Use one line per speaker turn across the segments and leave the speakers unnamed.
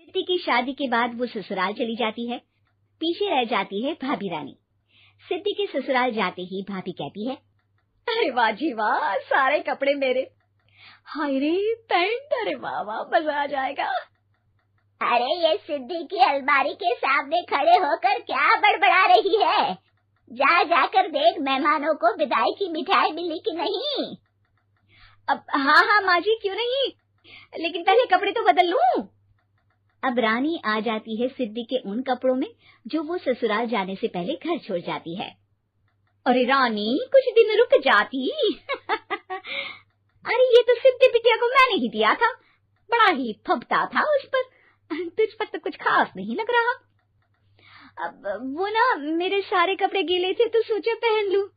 सिद्धि की शादी के बाद वो ससुराल चली जाती है। पीछे रह जाती है भाभी रानी। सिद्धि के ससुराल जाते ही भाभी कहती है,
अरे वाह जी वाह, सारे कपड़े मेरे। हाय रे पैंट, अरे वाह वाह, मजा आ जाएगा।
अरे ये सिद्धि की अलमारी के सामने खड़े होकर क्या बड़बड़ा रही है? जाकर देख मेहमानों को विदाई की मिठाई मिली कि नहीं।
अब हाँ माँ जी, क्यों नहीं, लेकिन पहले कपड़े तो बदल लूं।
अब रानी आ जाती है सिद्धि के उन कपड़ों में जो वो ससुराल जाने से पहले घर छोड़ जाती है।
अरे रानी, कुछ दिन रुक जाती। अरे ये तो सिद्धि बिटिया को मैंने ही दिया था, बड़ा ही फबता था उस पर, तुझ पर तो कुछ खास नहीं लग रहा। अब वो ना मेरे सारे कपड़े गीले थे तो सोचा पहन लूं।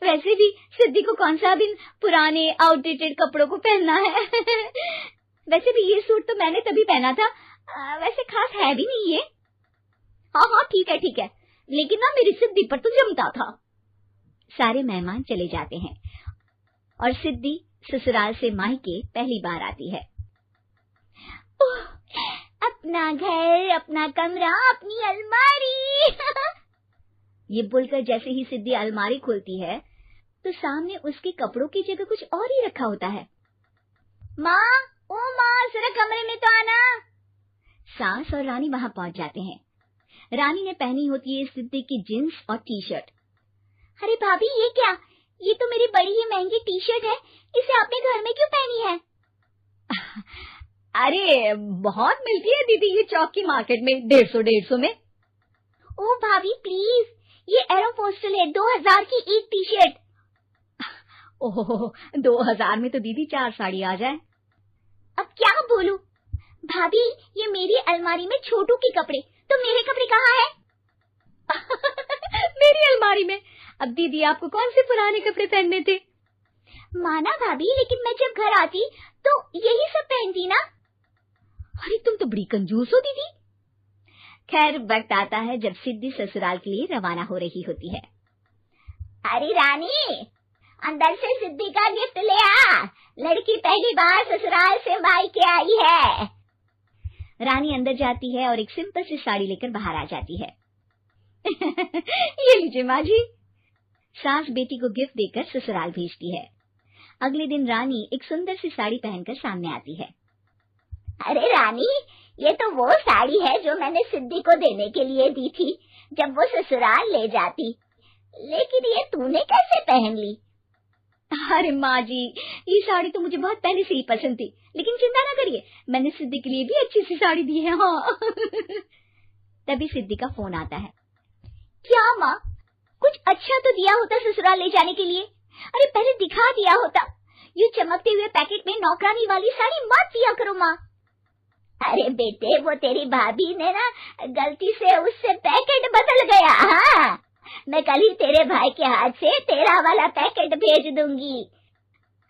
वैसे भी सिद्धि को कौन सा दिन पुराने आउटडेटेड कपड़ों को पहनना है। वैसे भी ये सूट तो मैंने तभी पहना था, वैसे खास है भी नहीं ये। हाँ ठीक है, लेकिन ना मेरी सिद्धि पर तो जमता था।
सारे मेहमान चले जाते हैं और सिद्धि ससुराल से मायके पहली बार आती है।
अपना घर, अपना कमरा, अपनी अलमारी।
ये बोलकर जैसे ही सिद्धि अलमारी खोलती है तो सामने उसके कपड़ों की जगह कुछ और ही रखा होता है।
माँ, ओ माँ, जरा कमरे में तो आना।
सास और रानी वहां पहुंच जाते हैं। रानी ने पहनी होती है सिद्धि की जींस और टी शर्ट।
अरे भाभी, ये क्या? ये तो मेरी बड़ी ही महंगी टी शर्ट है, इसे आपने घर में क्यों पहनी है?
अरे बहुत मिलती है दीदी ये चौक की मार्केट में, 150 में।
ओ भाभी प्लीज, ये एरोपोस्टल है, 2000 की एक टी शर्ट।
ओह 2000 में तो दीदी 4 साड़ी आ जाए।
अब क्या बोलूं भाभी, ये मेरी अलमारी में छोटू के कपड़े, तो मेरे कपड़े कहाँ हैं?
मेरी अलमारी में? अब दीदी आपको कौन से पुराने कपड़े पहनने थे?
माना भाभी, लेकिन मैं जब घर आती तो यही सब पहनती ना।
अरे तुम तो बड़ी कंजूस हो दीदी।
खैर, वक्त आता है जब सिद्धि ससुराल के लिए रवाना हो रही होती है।
अरे रानी, अंदर से सिद्धि का गिफ्ट ले आ, लड़की पहली बार ससुराल से मायके आई है।
रानी अंदर जाती है और एक सिंपल सी साड़ी लेकर बाहर आ जाती है।
ये लीजिए माँ जी।
सास बेटी को गिफ्ट देकर ससुराल भेजती है। अगले दिन रानी एक सुंदर सी साड़ी पहनकर सामने आती है।
अरे रानी, ये तो वो साड़ी है जो मैंने सिद्धि को देने के लिए दी थी जब वो ससुराल ले जाती, लेकिन ये तूने कैसे पहन ली?
अरे माँ जी, ये साड़ी तो मुझे बहुत पहले से ही पसंद थी, लेकिन चिंता ना करिए, मैंने सिद्धि के लिए भी अच्छी सी साड़ी दी है। हाँ।
तभी सिद्धि का फोन आता है।
क्या माँ, कुछ अच्छा तो दिया होता ससुराल ले जाने के लिए। अरे पहले दिखा दिया होता। ये चमकते हुए पैकेट में नौकरानी वाली साड़ी मत दिया करो माँ। अरे बेटे, वो तेरी भाभी ने ना गलती से उससे पैकेट बदल गया। हाँ, मैं कल ही तेरे भाई के हाथ से तेरा वाला पैकेट भेज दूंगी।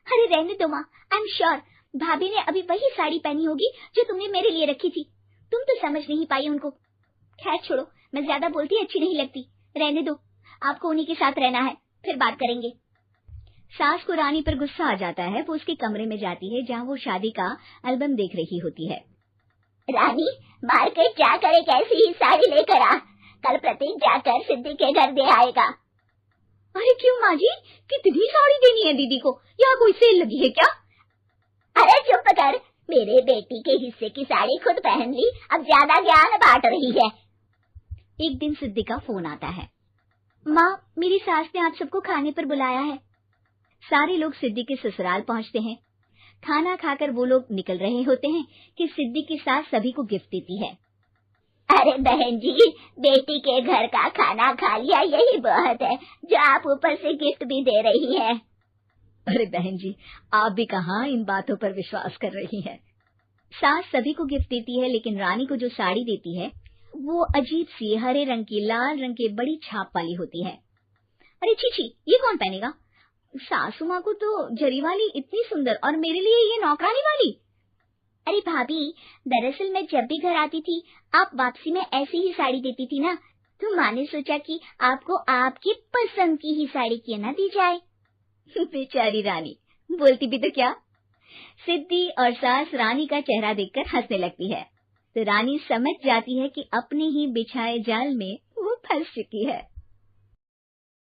अरे रहने दो माँ, आई एम श्योर भाभी ने अभी वही साड़ी पहनी होगी जो तुमने मेरे लिए रखी थी। तुम तो समझ नहीं पाई उनको। खैर छोड़ो, मैं ज्यादा बोलती अच्छी नहीं लगती, रहने दो, आपको उन्हीं के साथ रहना है, फिर बात करेंगे।
सास को रानी पर गुस्सा आ जाता है। वो उसके कमरे में जाती है जहाँ वो शादी का एल्बम देख रही होती है।
रानी, मार्केट जाकर एक ऐसी ही साड़ी लेकर आ, कल प्रतीक जाकर सिद्धि के घर दे आएगा।
अरे क्यों माँ जी, कितनी साड़ी देनी है दीदी को? यहाँ कोई सेल लगी है क्या?
अरे चुप कर, मेरे बेटी के हिस्से की साड़ी खुद पहन ली, अब ज्यादा ज्ञान बांट रही है।
एक दिन सिद्धि का फोन आता है। माँ, मेरी सास ने आप सबको खाने पर बुलाया है। सारे लोग सिद्धि के ससुराल पहुँचते हैं। खाना खाकर वो लोग निकल रहे होते हैं कि सिद्धि की सास सभी को गिफ्ट देती है।
अरे बहन जी, बेटी के घर का खाना खा लिया, यही बहुत है जो आप ऊपर से गिफ्ट भी दे रही है।
अरे बहन जी, आप भी कहाँ इन बातों पर विश्वास कर रही हैं।
सास सभी को गिफ्ट देती है, लेकिन रानी को जो साड़ी देती है वो अजीब सी हरे रंग की, लाल रंग की बड़ी छाप वाली होती है।
अरे छी, ये कौन पहनेगा? सासू माँ को तो जरी वाली इतनी सुंदर, और मेरे लिए ये नौकरानी वाली।
अरे भाभी, दरअसल मैं जब भी घर आती थी आप वापसी में ऐसी ही साड़ी देती थी ना, तो माँ ने सोचा कि आपको आपकी पसंद की ही साड़ी क्यों ना दी जाए।
बेचारी रानी, बोलती भी तो क्या।
सिद्धि और सास रानी का चेहरा देखकर हंसने लगती है, तो रानी समझ जाती है कि अपने ही बिछाए जाल में वो फंस चुकी है।